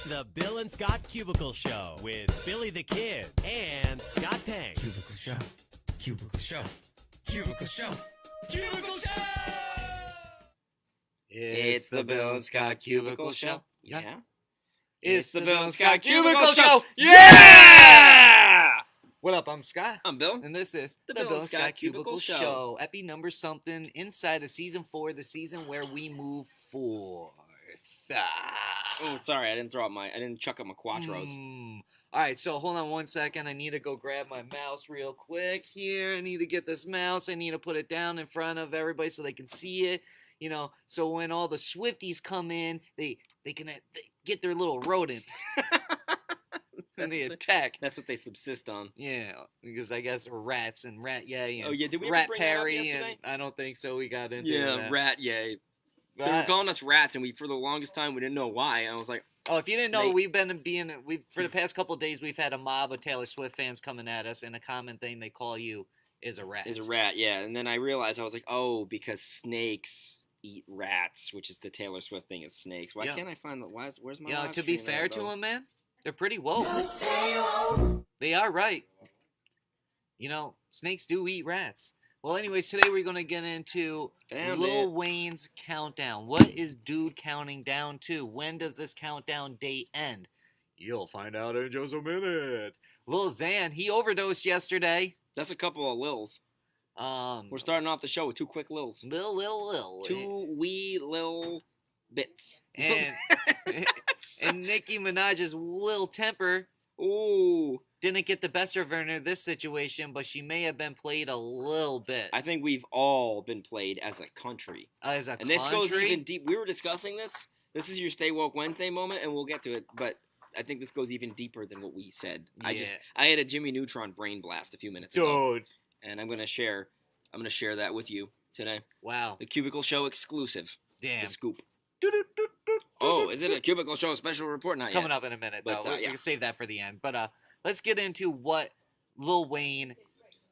the Bill and Scott Cubicle Show with Billy the Kid and Scott Tang. Cubicle Show. Cubicle Show. Cubicle Show. Cubicle Show! It's the Bill and Scott Cubicle Show. Yeah. It's the Bill and Scott Cubicle Show. Yeah! What up? I'm Scott. I'm Bill. And this is the Bill and Scott Cubicle Show. Epi number something inside of season 4, the season where we move forth. Oh, sorry, I didn't chuck up my quattros. All right, so hold on one second. I need to go grab my mouse real quick here. I need to get this mouse. I need to put it down in front of everybody so they can see it. You know, so when all the Swifties come in, they can get their little rodent. And they attack. That's what they subsist on. Yeah, because I guess rats and rat yay. And did we rat ever bring Perry? that up yesterday? And I don't think so. We got into that. rat yay. They were calling us rats, and for the longest time we didn't know why. And I was like, oh, if you didn't know, for the past couple of days we've had a mob of Taylor Swift fans coming at us, and a common thing they call you is a rat. Is a rat, yeah. And then I realized I was like, oh, because snakes eat rats, which is the Taylor Swift thing is snakes. Why can't I find the where's my? Yeah, to be fair to them, man, they're pretty woke. They are right. You know, snakes do eat rats. Well, anyways, today we're going to get into Lil Wayne's countdown. What is dude counting down to? When does this countdown date end? You'll find out in just a minute. Lil XAN, he overdosed yesterday. That's a couple of Lils. We're starting off the show with 2 quick Lils. Lil. 2 wee Lil bits. And Nicki Minaj's Lil Temper. Ooh. Didn't get the best of her in this situation, but she may have been played a little bit. I think we've all been played as a country. And this goes even deep. We were discussing this. This is your Stay Woke Wednesday moment, and we'll get to it. But I think this goes even deeper than what we said. Yeah. I had a Jimmy Neutron brain blast a few minutes ago. Dude. And I'm gonna share that with you today. Wow. The Cubicle Show exclusive. Damn. The scoop. Oh, is it a Cubicle Show special report? Not Coming yet. up in a minute, But, though. We yeah. can save that for the end. But let's get into what Lil Wayne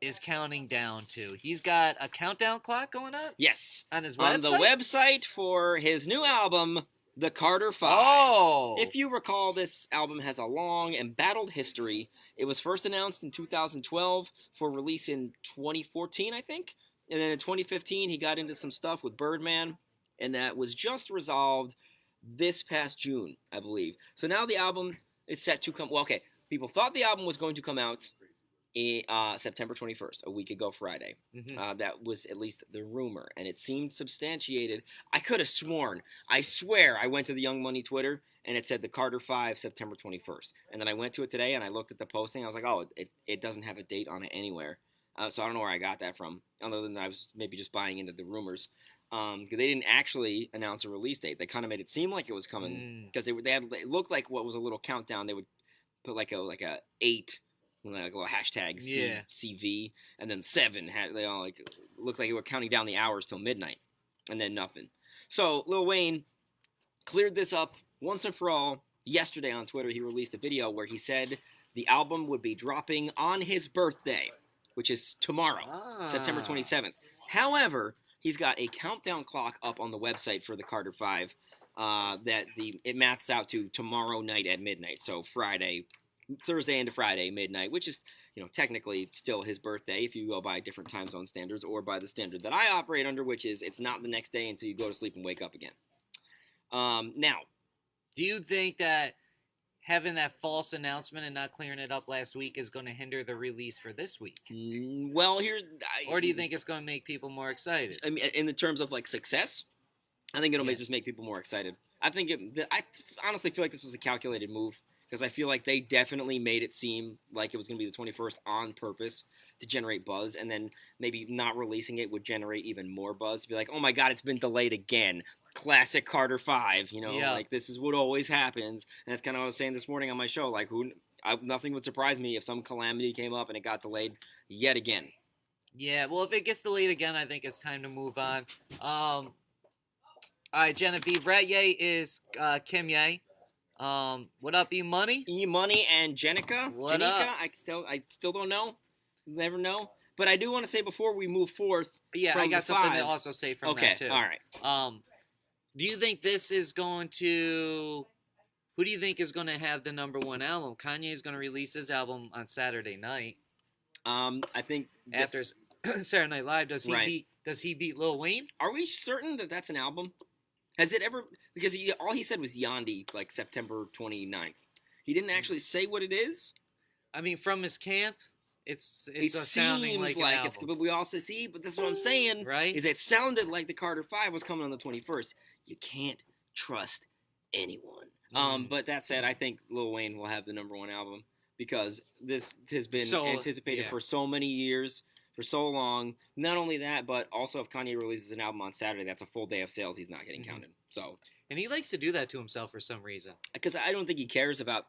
is counting down to. He's got a countdown clock going on? Yes. On his website? On the website for his new album, The Carter 5. Oh! If you recall, this album has a long, embattled history. It was first announced in 2012 for release in 2014, I think. And then in 2015, he got into some stuff with Birdman, and that was just resolved this past June, I believe. So now the album is set to come. Well, okay, people thought the album was going to come out in September 21st, a week ago Friday. Mm-hmm. That was at least the rumor, and it seemed substantiated. I could have sworn. I swear I went to the Young Money Twitter, and it said The Carter 5, September 21st. And then I went to it today, and I looked at the posting. I was like, oh, it doesn't have a date on it anywhere. So I don't know where I got that from, other than I was maybe just buying into the rumors. Because they didn't actually announce a release date. They kind of made it seem like it was coming because it looked like what was a little countdown. They would put like a 8, like a little hashtag CV, and then 7. They all like looked like they were counting down the hours till midnight, and then nothing. So Lil Wayne cleared this up once and for all. Yesterday on Twitter, he released a video where he said the album would be dropping on his birthday, which is tomorrow, September 27th. However, he's got a countdown clock up on the website for the Carter 5 it maths out to tomorrow night at midnight. So Thursday into Friday midnight, which is, technically still his birthday if you go by different time zone standards or by the standard that I operate under, which is it's not the next day until you go to sleep and wake up again. Now, do you think that having that false announcement and not clearing it up last week is going to hinder the release for this week? Well, or do you think it's going to make people more excited? I mean, in the terms of like success, I think it'll just make people more excited. I honestly feel like this was a calculated move because I feel like they definitely made it seem like it was going to be the 21st on purpose to generate buzz, and then maybe not releasing it would generate even more buzz to be like, oh my god, it's been delayed again. Classic Carter 5, like this is what always happens. And that's kind of what I was saying this morning on my show. Like, nothing would surprise me if some calamity came up and it got delayed yet again. Yeah, well, if it gets delayed again, I think it's time to move on. All right, Genevieve, Rat Ye is Kim Ye. What up, E-Money? E-Money and Jenica. What up? I still don't know. Never know. But I do want to say before we move forth. Yeah, I got something to also say from that too. Okay, all right. Do you think this is going to Who do you think is going to have the #1 album? Kanye is going to release his album on Saturday night. I think After Saturday Night Live, does he Right. beat Lil Wayne? Are we certain that that's an album? Has it ever? Because all he said was Yandi, like September 29th. He didn't actually say what it is. I mean, from his camp, it seems sounding like an it's. album. But we also see. But that's what I'm saying. Right? Is it sounded like the Carter 5 was coming on the 21st. You can't trust anyone. But that said, I think Lil Wayne will have the #1 album because this has been anticipated for so many years, for so long. Not only that, but also if Kanye releases an album on Saturday, that's a full day of sales. He's not getting counted. So, and he likes to do that to himself for some reason. because I don't think he cares about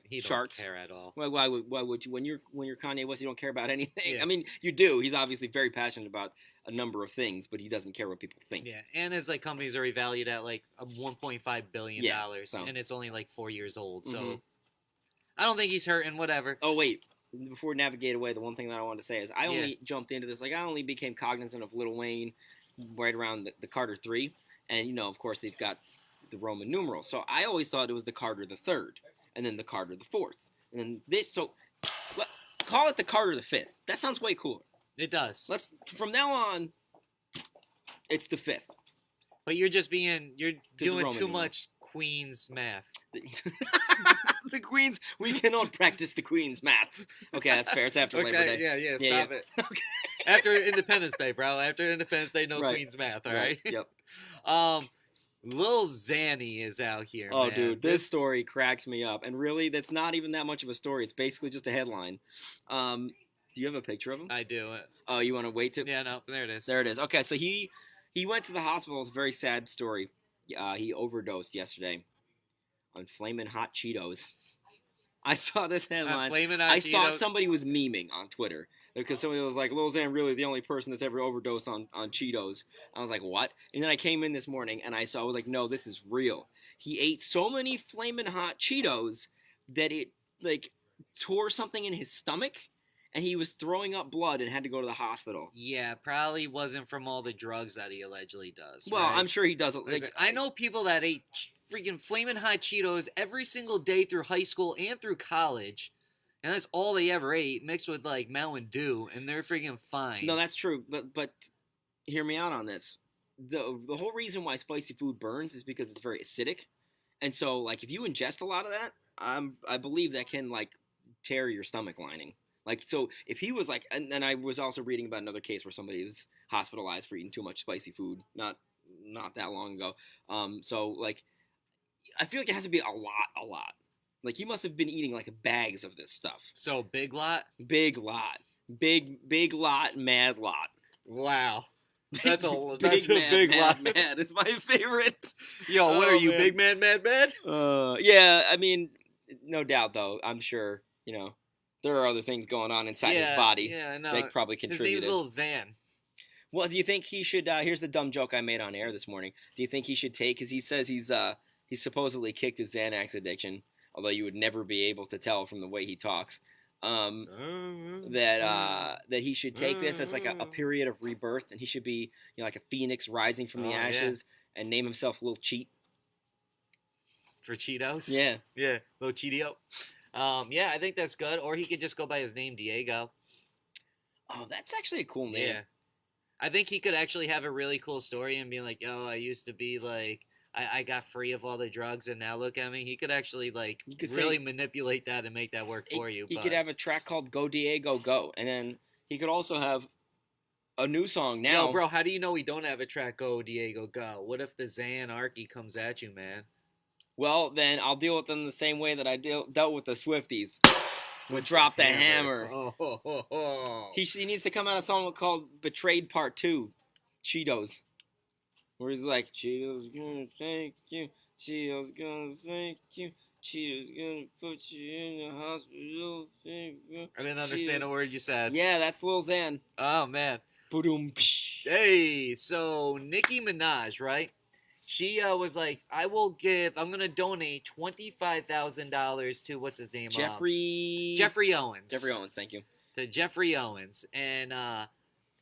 He charts. don't care at all. Why would you when you're Kanye West, you don't care about anything? Yeah. I mean, you do. He's obviously very passionate about a number of things, but he doesn't care what people think. Yeah, and his companies are valued at like $1.5 billion, so. and it's only like 4 years old. So Mhm. I don't think he's hurting. Whatever. Oh wait, before we navigate away, the one thing that I wanted to say is I only jumped into this. Like I only became cognizant of Lil Wayne right around the Carter 3, and of course they've got the Roman numerals. So I always thought it was the Carter the 3rd, and then the Carter the 4th, and then this. So call it the Carter the 5th. That sounds way cooler. It does. From now on, it's the 5th. But you're doing Roman too much Queen's math. The Queen's. We cannot practice the Queen's math. Okay, that's fair. It's after Labor Day. Yeah. Stop it. Okay. After Independence Day, bro. After Independence Day, no Right. Queen's math. All right. Yep. Lil Xanny is out here. Oh, man. dude, this story cracks me up. And really, that's not even that much of a story. It's basically just a headline. Do you have a picture of him? I do it. Oh, you want to wait to? Yeah, no, there it is. There it is. Okay, so he went to the hospital. It's a very sad story. He overdosed yesterday on Flamin' Hot Cheetos. I saw this headline. Flamin' Hot I Cheetos. thought somebody was memeing on Twitter because somebody was like, Lil Xan really the only person that's ever overdosed on Cheetos. I was like, what? And then I came in this morning and I was like, no, this is real. He ate so many Flamin' Hot Cheetos that it tore something in his stomach and he was throwing up blood and had to go to the hospital. Yeah, probably wasn't from all the drugs that he allegedly does. Well, right? I'm sure he does. I know people that ate freaking Flamin' Hot Cheetos every single day through high school and through college, and that's all they ever ate, mixed with like Mountain Dew, and they're freaking fine. No, that's true, but hear me out on this. The whole reason why spicy food burns is because it's very acidic, and so like if you ingest a lot of that, I believe that can like tear your stomach lining. Like, so if he was like, and then I was also reading about another case where somebody was hospitalized for eating too much spicy food, not that long ago. So like, I feel like it has to be a lot. Like he must have been eating like bags of this stuff. So big lot, big lot, mad lot. Wow, that's a big lot. Mad is my favorite. Yo, what are you, man. big mad, mad? Yeah, I mean, no doubt though. I'm sure there are other things going on inside his body. Yeah, no. They probably contributed. His name's Lil Xan. Well, do you think he should? Here's the dumb joke I made on air this morning. Do you think he should take? Because he says he's supposedly kicked his Xanax addiction, although you would never be able to tell from the way he talks. That he should take this as like a period of rebirth, and he should be like a phoenix rising from the ashes, and name himself Lil Cheat. For Cheetos? Yeah. Yeah, Lil Cheetio. Yeah, I think that's good. Or he could just go by his name, Diego. Oh, that's actually a cool name. Yeah. I think he could actually have a really cool story and be like, yo, I used to be like, I got free of all the drugs and now look at me. He could actually really manipulate that and make that work for you. He could have a track called Go Diego Go. And then he could also have a new song now. Yo, bro, how do you know we don't have a track Go Diego Go? What if the Xanarchy comes at you, man? Well, then I'll deal with them the same way that I dealt with the Swifties. Would drop the hammer. He needs to come out a song called Betrayed Part 2. Cheetos. Where he's like, Cheetos gonna thank you. Cheetos gonna thank you. Cheetos gonna put you in the hospital. I didn't understand a word you said. Yeah, that's Lil Xan. Oh, man. Boom. Hey, so Nicki Minaj, right? She was like, I'm going to donate $25,000 to, what's his name? Jeffrey Jeffrey Owens. Jeffrey Owens, thank you. To Jeffrey Owens. And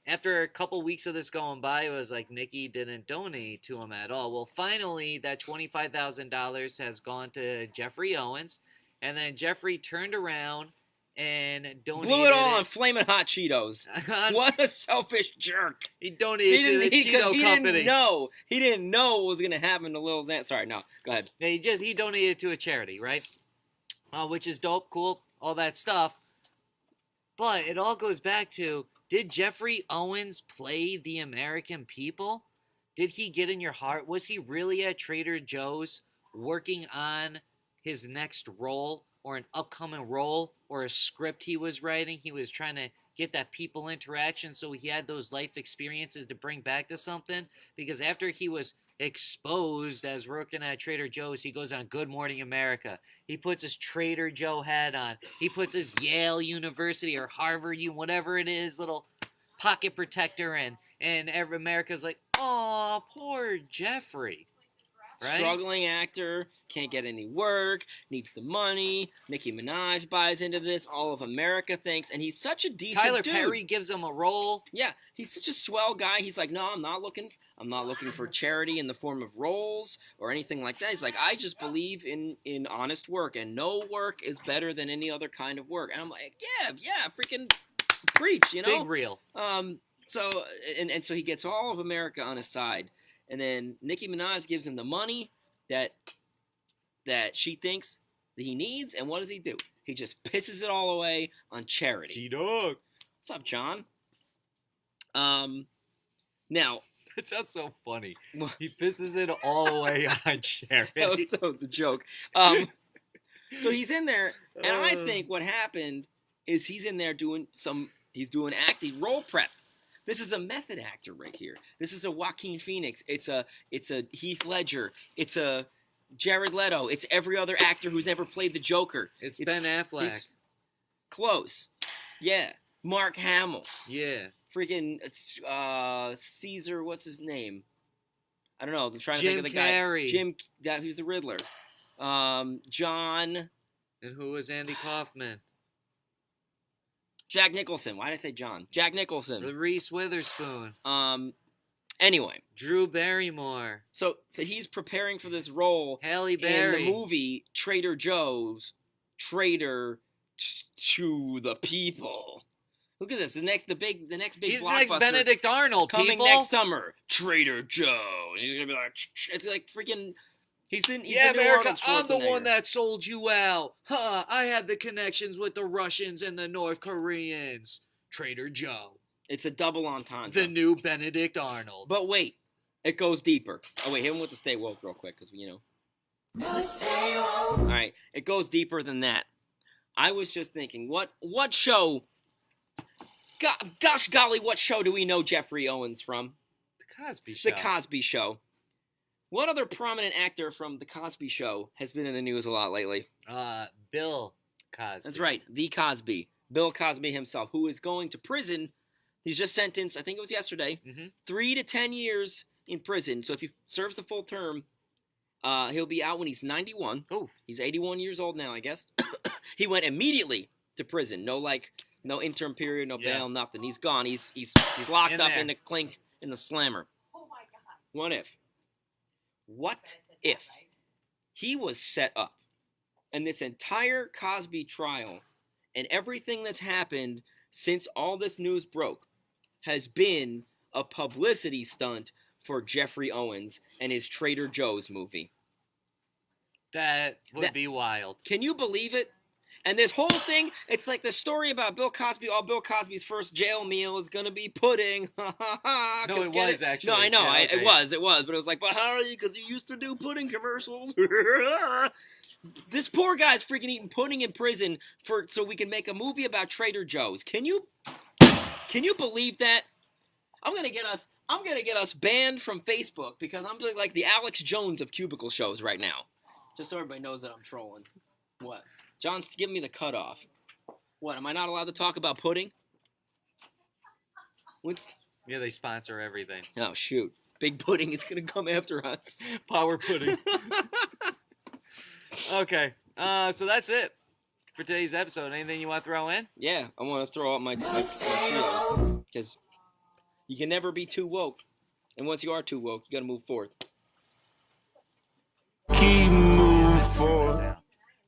after a couple weeks of this going by, it was like Nicki didn't donate to him at all. Well, finally, that $25,000 has gone to Jeffrey Owens, and then Jeffrey turned around and donated Blew it all on Flamin' Hot Cheetos. What a selfish jerk. He donated to the Cheeto company. He didn't know what was going to happen to Lil Xan. Sorry, no. Go ahead. Yeah, he donated to a charity, right? Which is dope, cool, all that stuff. But it all goes back to, did Jeffrey Owens play the American people? Did he get in your heart? Was he really at Trader Joe's working on his next role or an upcoming role or a script he was writing? He was trying to get that people interaction, so he had those life experiences to bring back to something. Because after he was exposed as working at Trader Joe's, he goes on Good Morning America. He puts his Trader Joe hat on. He puts his Yale University or Harvard, whatever it is, little pocket protector in. And America's like, oh, poor Jeffrey. Right? Struggling actor, can't get any work, needs the money. Nicki Minaj buys into this. All of America thinks, and he's such a decent Tyler dude. Perry gives him a role. Yeah, he's such a swell guy. He's like, no, I'm not looking for charity in the form of roles or anything like that. He's like, I just believe in honest work, and no work is better than any other kind of work. And I'm like, yeah, freaking preach, you know? Big real. So he gets all of America on his side. And then Nicki Minaj gives him the money that she thinks that he needs. And what does he do? He just pisses it all away on charity. G-Dog. What's up, John? Now. That sounds so funny. He pisses it all away on charity. that was a joke. So he's in there. And I think what happened is he's in there doing acting role prep. This is a method actor right here. This is a Joaquin Phoenix. It's a Heath Ledger. It's a Jared Leto. It's every other actor who's ever played the Joker. It's Ben Affleck. It's close. Yeah. Mark Hamill. Yeah. Freaking Caesar. What's his name? I don't know. I'm trying to Jim think of the Carrey. guy. Who's the Riddler? John. And who was Andy Kaufman? Jack Nicholson. Why did I say John? Jack Nicholson. Reese Witherspoon. Anyway. Drew Barrymore. So he's preparing for this role Halle Berry. in the movie Trader Joe's Trader to the People. Look at this. The next big He's blockbuster. the next Benedict Arnold, coming people. next summer. Trader Joe. And he's gonna be like, it's like freaking. He's the new America, Arnold I'm the one Schwarzenegger. that sold you out. Huh, I had the connections with the Russians and the North Koreans. Trader Joe. It's a double entendre. The new Benedict Arnold. But wait, it goes deeper. Oh wait, hit him with the stay woke real quick, because All right, it goes deeper than that. I was just thinking, what show? Gosh golly, what show do we know Jeffrey Owens from? The Cosby Show. The Cosby Show. What other prominent actor from The Cosby Show has been in the news a lot lately? Bill Cosby. That's right, The Cosby. Bill Cosby himself, who is going to prison. He's just sentenced, I think it was yesterday, 3 to 10 years in prison. So if he serves the full term, he'll be out when he's 91. Oh. He's 81 years old now, I guess. He went immediately to prison. No interim period, no bail, nothing. He's gone. He's locked up in the clink in the slammer. Oh my God. What if he was set up and this entire Cosby trial and everything that's happened since all this news broke has been a publicity stunt for Jeffrey Owens and his Trader Joe's movie? That would be wild. Can you believe it? And this whole thing, it's like the story about Bill Cosby. Oh, Bill Cosby's first jail meal is going to be pudding. No, it was actually. No, I know. Yeah, okay. It was. But it was like, but how are you? Because you used to do pudding commercials. This poor guy's freaking eating pudding in prison so we can make a movie about Trader Joe's. Can you believe that? I'm gonna get us banned from Facebook because I'm like the Alex Jones of Cubicle Shows right now. Just so everybody knows that I'm trolling. What? John's giving me the cutoff. What? Am I not allowed to talk about pudding? Yeah, they sponsor everything. Oh shoot! Big Pudding is gonna come after us. Power pudding. Okay, so that's it for today's episode. Anything you want to throw in? Yeah, I want to throw out my trio because You can never be too woke. And once you are too woke, you got to move forth. Keep moving forward.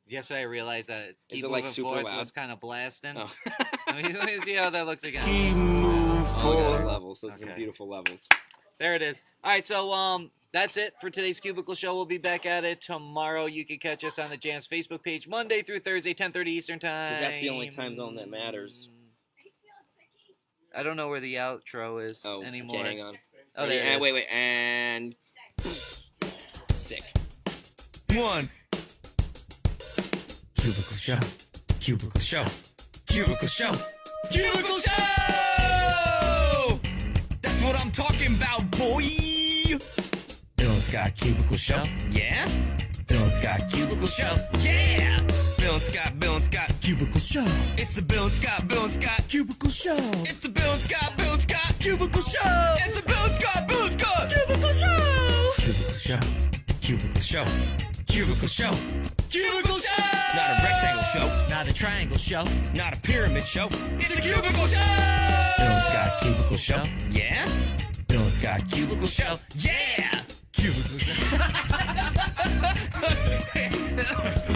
Yesterday I realized that Is Keep it, like, Moving super Forward loud? was kind of blasting. Oh. Let me see how that looks again. Keep moving Look at forward. the levels. Those are some Okay. beautiful levels. There it is. All right, so that's it for today's Cubicle Show. We'll be back at it tomorrow. You can catch us on the Jam's Facebook page Monday through Thursday, 10:30 Eastern Time. Because that's the only time zone that matters. I don't know where the outro is Oh, anymore. okay, hang on. Oh, there it is. Wait, and... Sick. 1. Cubicle Show. Cubicle Show. Cubicle Show. Cubicle Show! That's what I'm talking about, boy! Bill Scott Cubicle Show. Yeah? Bill Scott Cubicle Show. Yeah! Bill Scott Cubicle Show. It's the Bill Scott Cubicle Show. It's the Bill Scott Cubicle Show. It's the Bill Scott Cubicle Show. Cubicle Show. Cubicle Show. Cubicle Show. Cubicle Show. Not a rectangle show. Not a triangle show. Not a pyramid show. It's a cubicle show. Bill Scott Cubicle Show. Yeah? Bill Scott Cubicle Show. Yeah! Cubicle Show.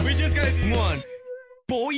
We just got 1. Boy!